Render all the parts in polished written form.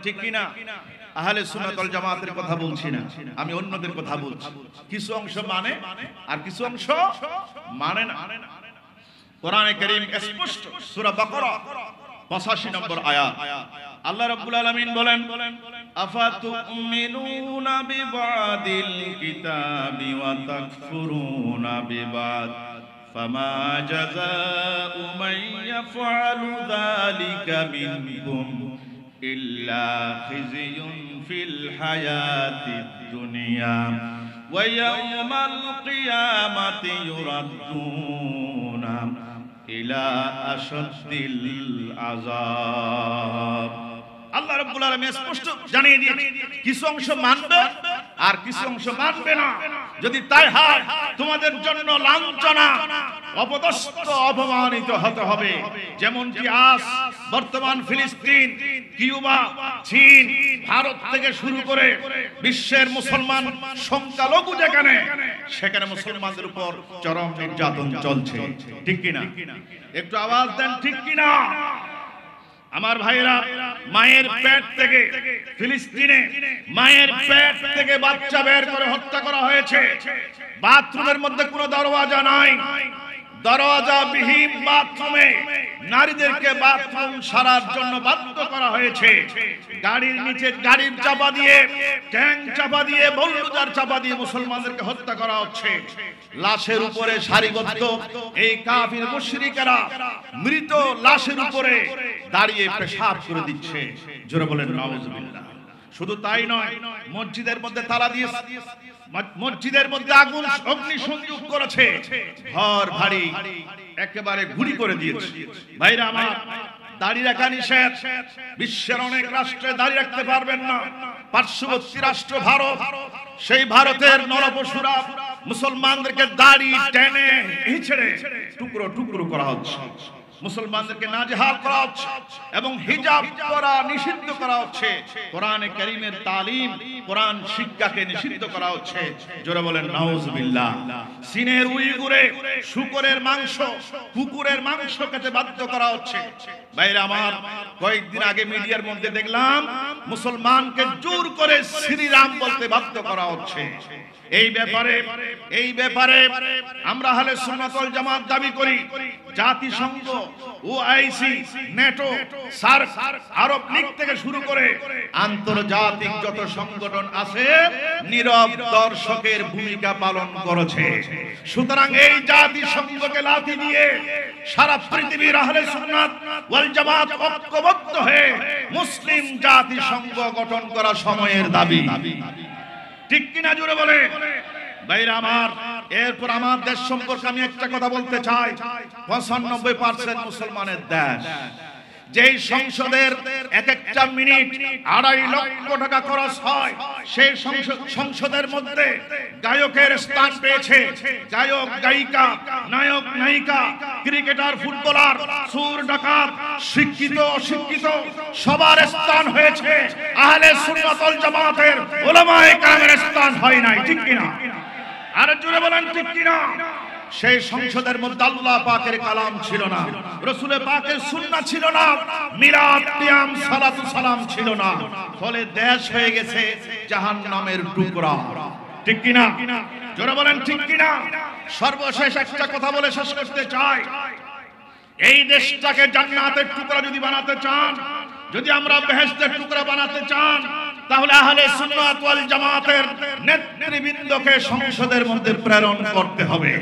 ঠিক কি না? আহলে সুন্নাত ওয়াল জামাতের কথা বলছি না, আমি অন্যদের কথা বলছি। কিছু অংশ মানে আর কিছু অংশ মানে না। কোরআনে কারীম স্পষ্ট, সূরা বাকারা 85 নম্বর আয়াত, আল্লাহ রাব্বুল আলামিন বলেন, আফাতুমিনুনা বিবাদিল কিতাবি ওয়া তাকফুরুনা বিবাদ ফামা জাযাউ মান ইয়াফআলু যালিকা মিনকুম ইল্লা খিzyun ফিল হায়াতিদ দুনিয়া ওয়া ইয়াওমাল কিয়ামাতি ইউরাদ্দুনা ইলা আশাদ্দিল আযাব। আল্লাহ রাব্বুল আলামিন স্পষ্ট জানিয়ে দিয়েছেন, কিছু অংশ মানবে আর কিছু অংশ মানবে না। যদি তাই হয় তোমাদের জন্য লাঞ্ছনা, অপদস্থ, অপমানিত হতে হবে। যেমন কি আজ বর্তমান ফিলিস্তিন, কিউবা, চীন, ভারত থেকে শুরু করে বিশ্বের মুসলমান সংখ্যালঘু যেখানে, সেখানে মুসলমানদের উপর চরম নির্যাতন চলছে। ঠিক কিনা? একটু আওয়াজ দেন ঠিক কিনা আমার ভাইরা। মায়ের পেট থেকে, ফিলিস্তিনে মায়ের পেট থেকে বাচ্চা বের করে হত্যা করা হয়েছে। বাথরুমের মধ্যে কোনো দরওয়াজা নাই, দরওয়াজা বিহীন বাথরুমে নারীদেরকে বাথরুম সারার জন্য বাধ্য করা হয়েছে। গাড়ির নিচে গাড়ির চাপা দিয়ে, ট্যাঙ্ক চাপা দিয়ে, বুলডোজার চাপা দিয়ে মুসলমানদেরকে হত্যা করা হচ্ছে। লাশের উপরে সারিবদ্ধ এই কাফির মুশরিকেরা মৃত লাশের উপরে দাঁড়িয়ে পেশাব করে দিচ্ছে। জোরে বলেন নাউজুবিল্লাহ। শুধু তাই নয়, মসজিদের মধ্যে তালা দিয়ে, মসজিদের মধ্যে আগুন অগ্নি সংযোগ করেছে, ঘর বাড়ি একেবারে গুলি করে দিয়েছে। ভাইরা আমার, দাড়ি রাখা নিষেধ। বিশ্বের অনেক রাষ্ট্রে দাড়ি রাখতে পারবেন না। পার্শ্ববর্তী রাষ্ট্র ভারত, সেই ভারতের নরপশুরা মুসলমানদেরকে দাড়ি টেনে হিচড়ে টুকরো টুকরো করা হচ্ছে, মুসলমানদেরকে নাজেহাল করা হচ্ছে এবং হিজাব পরা নিষিদ্ধ করা হচ্ছে। কোরআনে কারীমের তালিম, কোরআন শিক্ষাকে নিষিদ্ধ করা হচ্ছে। জোরে বলেন নাউজুবিল্লাহ। চীনের উইগুরে শূকরের মাংস, কুকুরের মাংস খেতে বাধ্য করা হচ্ছে। ভাইরা আমার, কয়েকদিন আগে মিডিয়ার মধ্যে দেখলাম মুসলমানকে জোর করে শ্রীরাম বলতে বাধ্য করা হচ্ছে। এই ব্যাপারে আমরা আহলে সুন্নাত ওয়াল জামাত দাবি করি, জাতিসংঘ, ওআইসি, নেটো, সার্ক, আরব লীগ থেকে শুরু করে আন্তর্জাতিক যত সংগঠন আছে নীরব দর্শকের ভূমিকা পালন করেছে। সুতরাং এই জাতিসংঘকে লাথি দিয়ে সারা পৃথিবীর আহলে সুন্নাত ওয়াল জামাত ঐক্যবদ্ধ হয়ে মুসলিম জাতিসংঘ গঠন করা সময়ের দাবি। ঠিক কিনা জোরে বলে ভাইরা আমার। এরপর আমার দেশ সম্পর্কে আমি একটা কথা বলতে চাই। 95% মুসলমানের দেশ। যেই সংসদের এক একটা মিনিট 2.5 লক্ষ টাকা খরচ হয়, সেই সংসদের মধ্যে গায়কের স্থান পেয়েছে গায়ক, গায়িকা, নায়ক, নায়িকা, ক্রিকেটার, ফুটবলার, চোর, ডাকাত, শিক্ষিত, অশিক্ষিত সবার স্থান হয়েছে। আহলে সুন্নাত ওয়াল জামাতের উলামায়ে কেরামের স্থান হয় নাই। ঠিক কিনা? আর জোরে বলেন ঠিক কিনা? সেই সংসদের মধ্যে আল্লাহ পাকের কালাম ছিল না, রাসূল পাকের সুন্নাহ ছিল না, মিলাদ, কিয়াম, সালাতু সালাম ছিল না। ফলে দেশ হয়ে গেছে জাহান্নামের টুকরা। ঠিক কিনা? জোরে বলেন ঠিক কিনা? সর্বশেষ একটা কথা বলে শেষ করতে চাই। এই দেশটাকে জান্নাতের টুকরা যদি বানাতে চান, যদি আমরা বেহেশতের টুকরা বানাতে চান, তাহলে আহলে সুন্নাত ওয়াল জামাতের নেতৃবৃন্দকে সংসদের মধ্যে প্রেরণ করতে হবে।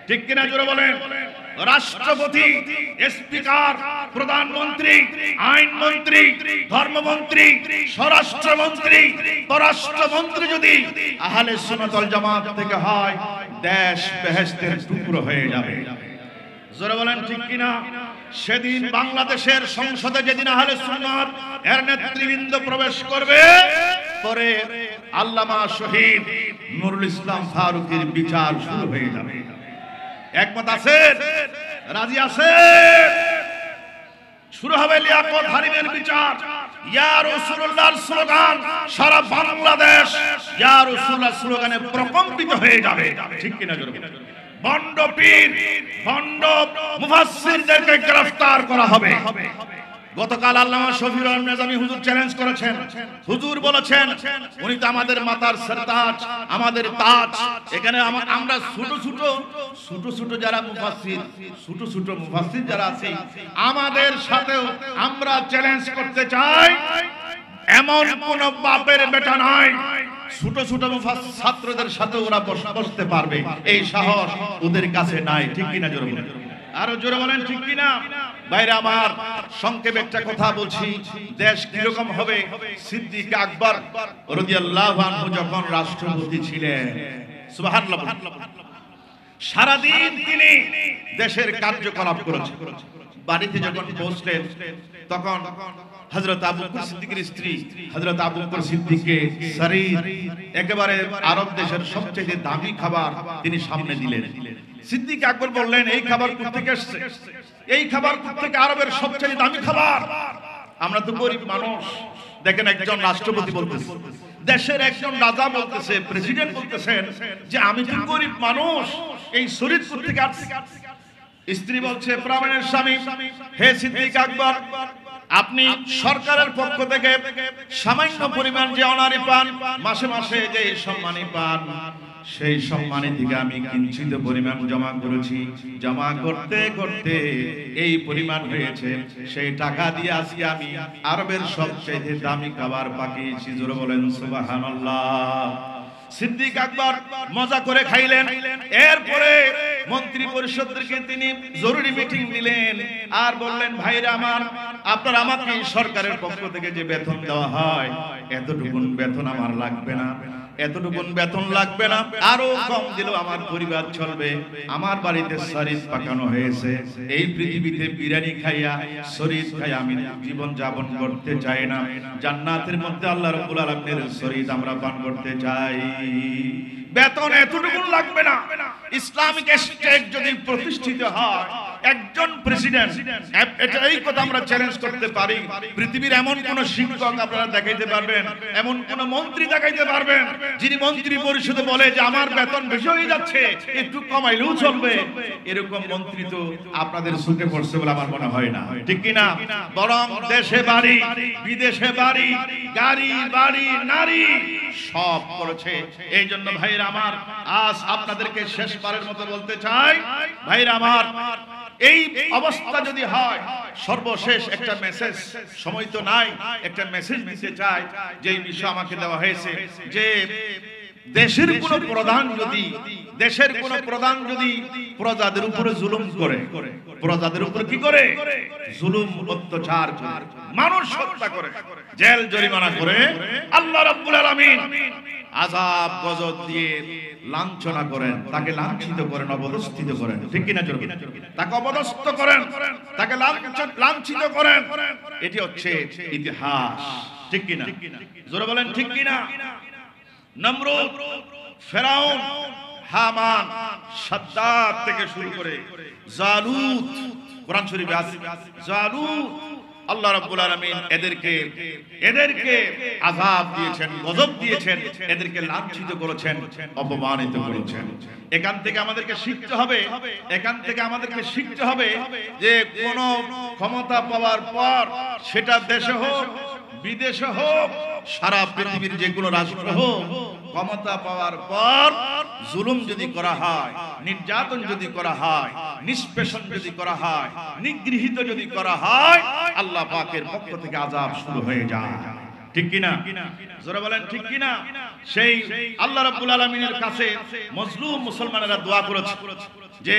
ঠিক কিনা জোরে বলেন? রাষ্ট্রপতি, স্পিকার, প্রধানমন্ত্রী, আইনমন্ত্রী, ধর্মমন্ত্রী, স্বরাষ্ট্রমন্ত্রী, পররাষ্ট্রমন্ত্রী যদি আহলে সুন্নাত ওয়াল জামাত থেকে হয়, দেশ বেহেশতের টুকরো হয়ে যাবে। জোরে বলেন ঠিক কিনা? সেদিন বাংলাদেশের সংসদে যেদিন আহলে সুন্নাত এর নেতৃবৃন্দ প্রবেশ করবে, পরে আল্লামা শহীদ নুরুল ইসলাম ফারুকীর বিচার শুরু হয়ে যাবে। একমত আছে? রাজি আছে? শুরু হবে লিয়াকত হারিমের বিচার। ইয়া রাসূলুল্লাহর স্লোগান সারা বাংলাদেশ ইয়া রাসূলুল্লাহ স্লোগানে প্রকম্পিত হয়ে যাবে। ঠিক কিনা জোরে বলেন? ভণ্ড পীর, ভণ্ড মুফাসসিরদেরকে গ্রেফতার করা হবে। গতকাল আল্লামা শফিউর রহমান নিজামী হুজুর চ্যালেঞ্জ করেছেন, হুজুর বলেছেন উনি তো আমাদের মাতার সরতাজ, আমাদের তাজ। এখানে আমরা ছোট ছোট যারা মুফাসসির যারা আছে আমাদের সাথেও আমরা চ্যালেঞ্জ করতে চাই, এমন কোন বাপের বেটা নাই ছোট ছোট ছাত্রদের সাথে ওরা বসতে পারবে, এই সাহস ওদের কাছে নাই। ঠিক কিনা জোরে বলেন, আরো জোরে বলেন ঠিক কিনা? ভাইরা আমার, সংক্ষেপে একটা কথা বলছি, দেশ কিরকম হবে। সিদ্দিক আকবর রাদিয়াল্লাহু আনহু যখন রাষ্ট্রপতি ছিলেন, সুবহানাল্লাহ, সারাদিন তিনি দেশের কার্যকলাপ করেছেন। বাড়িতে যখন পৌঁছলেন তখন হযরত আবু বকর সিদ্দিকের স্ত্রী হযরত আবু বকর সিদ্দিককে শরীর একেবারে আরব দেশের সবচেয়ে দামি খাবার তিনি সামনে দিলেন। সিদ্দিক আকবর বললেন, এই খাবার কোথা থেকে এসেছে? এই খাবার কোথা থেকে? আরবের সবচেয়ে দামি খাবার। আমরা তো গরিব মানুষ। দেখেন, একজন রাষ্ট্রপতি বলতেছে, দেশের একজন রাজা বলতেছে, প্রেসিডেন্ট বলতেছেন যে আমি তো গরিব মানুষ, এই শরীর কোথা থেকে আসছে? স্ত্রী বলছে, প্রাণের স্বামী হে সিদ্দিক আকবর, আপনি সরকারের পক্ষ থেকে সামান্য পরিমাণ যে অনারি পান, মাসে মাসে যে সম্মানী পান, সেই সম্মানী থেকে আমি কিঞ্চিত পরিমাণ জমা করেছি। জমা করতে করতে এই পরিমাণ হয়েছে, সেই টাকা দিয়ে আজকে আমি আরবের সবচেয়ে দামি খাবার পাকিয়েছি। জোরে বলেন সুবহানাল্লাহ। সিদ্দিক আকবর মজা করে খাইলেন। এরপরে মন্ত্রী পরিষদকে তিনি জরুরি মিটিং দিলেন আর বললেন, ভাইরা আমার, আপনারা আমাকে সরকারের পক্ষ থেকে যে বেতন দেওয়া হয়, এতটুকুন বেতন আমার লাগবে না, এতটুকুন বেতন লাগবে না, আরো কম দিলেও আমার পরিবার চলবে। আমার বাড়িতে শরীর পাকানো হয়েছে, এই পৃথিবীতে বিরিয়ানি খাইয়া শরীর খাইয়া আমি জীবন যাপন করতে চাই না। জান্নাতের মধ্যে আল্লাহ রাব্বুল আলামিনের শরীর আমরা পান করতে চাই। বেতন এতটুকু লাগবে না। ইসলামিক স্টেট যদি প্রতিষ্ঠিত হয়, একজন প্রেসিডেন্ট, এই কথা আমরা চ্যালেঞ্জ করতে পারি, পৃথিবীর এমন কোন শিক্ষক আপনারা দেখাইতে পারবেন, এমন কোন মন্ত্রী দেখাইতে পারবেন যিনি মন্ত্রী পরিষদে বলে যে আমার বেতন বেশি হয়ে যাচ্ছে, একটু কমাইলেও চলবে? এরকম মন্ত্রী তো আপনাদের সুখে পড়ছে বলে আমার মনে হয় না। ঠিক কিনা? বরং দেশে বাড়ি, বিদেশে বাড়ি, গাড়ি বাড়ি, নারী সব করেছে। এই জন্য ভাইরা আমার, আজ আপনাদেরকে শেষবারের মতো বলতে চাই, ভাইরা আমার, এই অবস্থা যদি হয়, সর্বশেষ একটা মেসেজ, সময় তো নাই, একটা মেসেজ দিতে চাই। যে বিষয় আমাকে দেওয়া হয়েছে যে দেশের কোন প্রধান যদি প্রজাদের উপরে জুলুম করে, প্রজাদের উপরে কি করে? জুলুম, অত্যাচার করে, মানুষ হত্যা করে, জেল জরিমানা করে, আল্লাহ রাব্বুল আলামিন আযাব গজব দিয়ে লাঞ্ছনা করেন, তাকে লাঞ্ছিত করেন, অপদস্থিত করেন। ঠিক কিনা? তাকে অপদস্থ করেন, তাকে লাঞ্ছিত করেন। এটি হচ্ছে ইতিহাস। ঠিক কিনা? জোরে বলেন ঠিক কিনা? নমরুদ, ফেরাউন, হামান, সাদ্দাত থেকে শুরু করে জালুত, কোরআন শরীফে আছে, জালুত, আল্লাহ রাব্বুল আলামিন এদেরকে আযাব দিয়েছেন, গজব দিয়েছেন, এদেরকে লাঞ্ছিত করেছেন, অপমানিত করেছেন। এখান থেকে আমাদেরকে শিখতে হবে যে কোন ক্ষমতা পাওয়ার পর, সেটা দেশে হোক বিদেশে হোক, সারা পৃথিবীর যে কোনো রাষ্ট্র হোক, ক্ষমতা পাওয়ার পর জুলুম যদি করা হয়, নির্যাতন যদি করা হয়, নিষ্পেষণ যদি করা হয়, নিগৃহীত যদি করা হয়, আল্লাহ পাকের পক্ষ থেকে আযাব শুরু হয়ে যায়। ঠিক কিনা? জোরে বলেন ঠিক কিনা? সেই আল্লাহ রাব্বুল আলামিনের কাছে মজলুম মুসলমানেরা দোয়া করেছে যে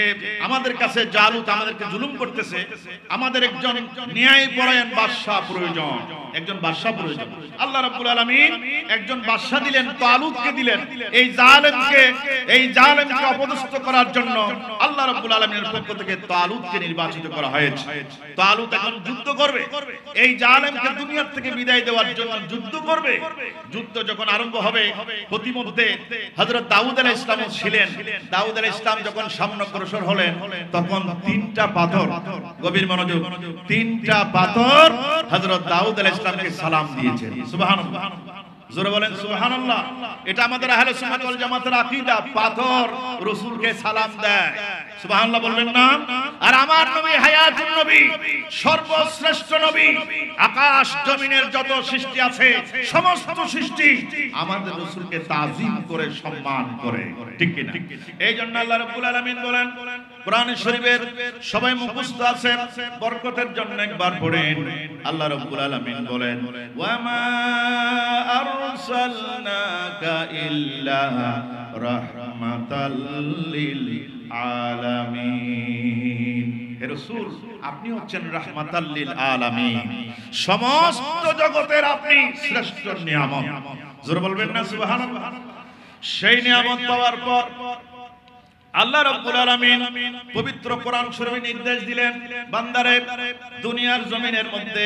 আমাদের কাছে জালুত আমাদেরকে জুলুম করতেছে, আমাদের একজন ন্যায়পরায়ণ বাদশা প্রয়োজন, একজন বাদশা প্রয়োজন। আল্লাহ রাব্বুল আলামিন একজন বাদশা দিলেন, তালুতকে দিলেন। এই জালেমকে অপদস্থ করার জন্য আল্লাহ রাব্বুল আলামিনের পক্ষ থেকে তালুতকে নির্বাচিত করা হয়েছে। তালুত এখন যুদ্ধ করবে, এই জালেমকে দুনিয়ার থেকে বিদায় দেওয়ার জন্য যুদ্ধ করবে। যুদ্ধ যখন আরম্ভ হবে, প্রতিমধ্যে হযরত দাউদ আলাইহিস সালাম ছিলেন। দাউদ আলাইহিস সালাম যখন সামনে অগ্রসর হলেন, তখন তিনটা পাথর, গভীর মনোযোগ, তিনটা পাথর হযরত দাউদ আলাইহিস সালামকে সালাম দিয়েছেন। সুবহানাল্লাহ। জোরে বলেন সুবহানাল্লাহ। এটা আমাদের আহলে সুন্নাত ওয়াল জামাতের আকীদা। পাথর রাসূলকে সালাম দেয়, সুবহানাল্লাহ বলবেন না? আর আমার নবী হায়াতুন নবী, সর্বশ্রেষ্ঠ নবী, আকাশ জমিনের যত সৃষ্টি আছে সমস্ত সৃষ্টি আমাদের রাসূলকে তাজিম করে সম্মান করে, ঠিক কি না? এইজন্য আল্লাহ রাব্বুল আলামিন বলেন কোরআন শরীফের সবাই মুখস্থ আছে, বরকতের জন্য একবার পড়েন। আল্লাহ রাব্বুল আলামিন বলেন ওয়া মা আরসালনাকা ইল্লা রাহমাতাল লিল আলামিন। হে রাসূল, আপনি হচ্ছেন রাহমাতাল লিল আলামিন, সমস্ত জগতের আপনি শ্রেষ্ঠ নিয়ামত। জোরে বলবেন না সুবহানাল্লাহ? সেই নিয়ামত পাওয়ার পর আল্লাহ রাব্বুল আলামিন পবিত্র কোরআন শরীফে নির্দেশ দিলেন, বান্দারে দুনিয়ার জমিনের মধ্যে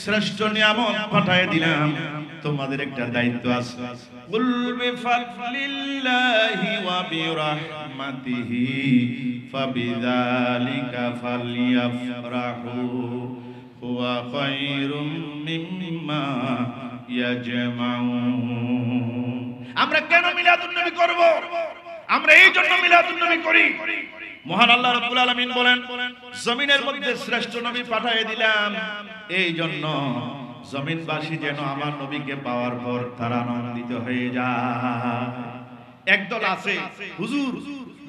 শ্রেষ্ঠ নিয়ামত পাঠিয়ে দিলাম, তোমাদের একটা দায়িত্ব আছে। কুল বিফাদলিল্লাহি ওয়া বিরাহমাতিহি ফাবিযালিকা ফালইফরাহু হুয়া খায়রুম মিম্মা ইয়াজমাউন। আমরা কেন মিলাদুন নবী করব? আমরা এই জন্য মিলাদুন নবী করি। মহান আল্লাহ রাব্বুল আলামিন বলেন জমিনের মধ্যে শ্রেষ্ঠ নবী পাঠিয়ে দিলাম এই জন্য জমিনবাসী যেন আমার নবীকে পাওয়ার পর তারা আনন্দিত হয়ে যায়। একদল আছে হুজুর,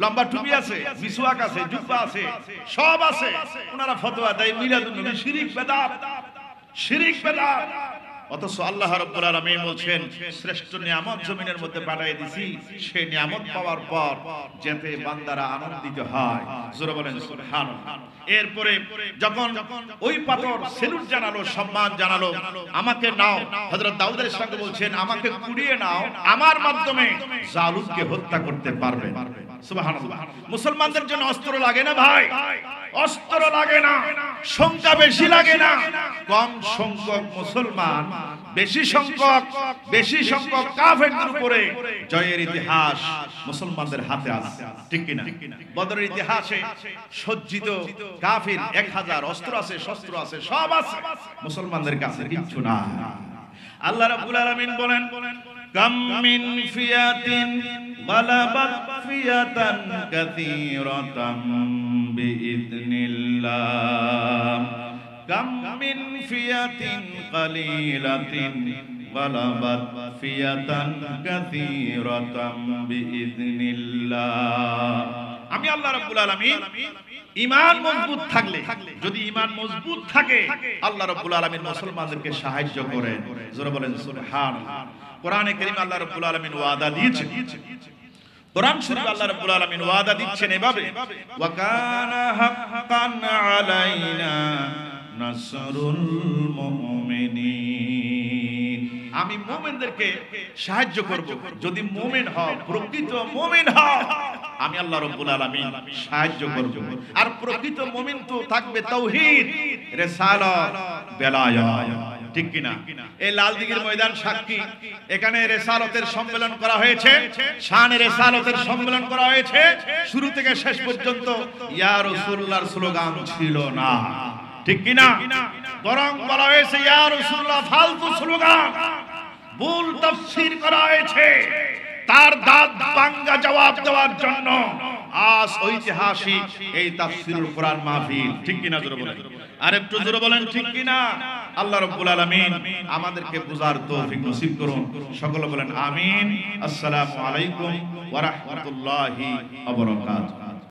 লম্বা টুপি আছে, মিসওয়াক আছে, জুব্বা আছে, সব আছে, ওনারা ফতোয়া দেয় মিলাদুন নবী শিরক বেদাত, শিরক বেদাত। অথচ আল্লাহ রাব্বুল আলামিন বলছেন শ্রেষ্ঠ নিয়ামত জমিনের মধ্যে পাঠিয়ে দিয়েছি, সেই নিয়ামত পাওয়ার পর যাতে বান্দারা আনন্দিত হয়। জোরে বলেন সুবহানাল্লাহ। এরপরে যখন ওই পাথর সেলুট জানালো, সম্মান জানালো, আমাকে নাও, হযরত দাউদ আলাইহিস সালাম বলছেন আমাকে কুড়িয়ে নাও, আমার মাধ্যমে জালুমকে হত্যা করতে পারবে। সুবহানাল্লাহ। মুসলমানদের জন্য অস্ত্র লাগে না ভাই, অস্ত্র লাগে না, সংখ্যা বেশি লাগে না, কম সংখ্যক মুসলমান বেশি সংখ্যক কাফেরদের উপরে জয়ের ইতিহাস মুসলমানদের হাতে আছে, ঠিক কি না? বদরের ইতিহাসে সজ্জিত কাফির 1000 অস্ত্র আছে, শস্ত্র আছে, সব আছে, মুসলমানদের কাছে কিচ্ছু না। আল্লাহ রাব্বুল আলামিন বলেন কাম মিন ফিয়াতিন গালাবাত ফিয়াতান কাসীরাতাম বিইذنিল্লাহ কাম মিন ফিয়াতিন কালিলাতিন গালাবাত ফিয়াতান কাসীরাতাম বিইذنিল্লাহ। আমি আল্লাহ রাব্বুল আলামিন ঈমান মজবুত থাকলে, যদি ঈমান মজবুত থাকে আল্লাহ রাব্বুল আলামিন মুসলমানদেরকে সাহায্য করেন। জোরে বলেন সুবহানাল্লাহ। কোরআনে কারীমে আল্লাহ রাব্বুল আলামিন ওয়াদা দিয়েছেন, কোরআন শরীফে আল্লাহ রাব্বুল আলামিন ওয়াদা দিচ্ছেন এভাবে ওয়া কানা হাক্কান আলাইনা নাসরুল মুমিনিন। আমি মুমিনদেরকে সাহায্য করব, যদি মুমিন হও, প্রকৃত মুমিন হও, আমি আল্লাহ রাব্বুল আলামিন সাহায্য করব। আর প্রকৃত মুমিন তো থাকবে তাওহীদ, রিসালাত, বেলায়াত, ঠিক কি না? এই লালদিঘির ময়দান সাক্ষী, এখানে রিসালাতের সম্মেলন করা হয়েছে, শানে রিসালাতের সম্মেলন করা হয়েছে। শুরু থেকে শেষ পর্যন্ত ইয়া রাসূলুল্লাহর স্লোগান ছিল না, ঠিক কি না? বরং বলা হয়েছে ইয়া রাসূলুল্লাহ ফালতু স্লোগান, ভুল তাফসীর করা হয়েছে। তার দাঁত ভাঙা জবাব দেওয়ার জন্য আজ ঐতিহাসিক এই তাফসীরুল কোরআন মাহফিল, ঠিক কি না? জোরে বলেন, আর একটু জোরে বলেন, ঠিক কি না? আল্লাহ রাব্বুল আলামিন আমাদেরকে বুঝার তৌফিক নসিব করুন। সকলে বলেন আমিন। আসসালামু আলাইকুম ওয়া রাহমাতুল্লাহি ওয়া বারাকাতুহু।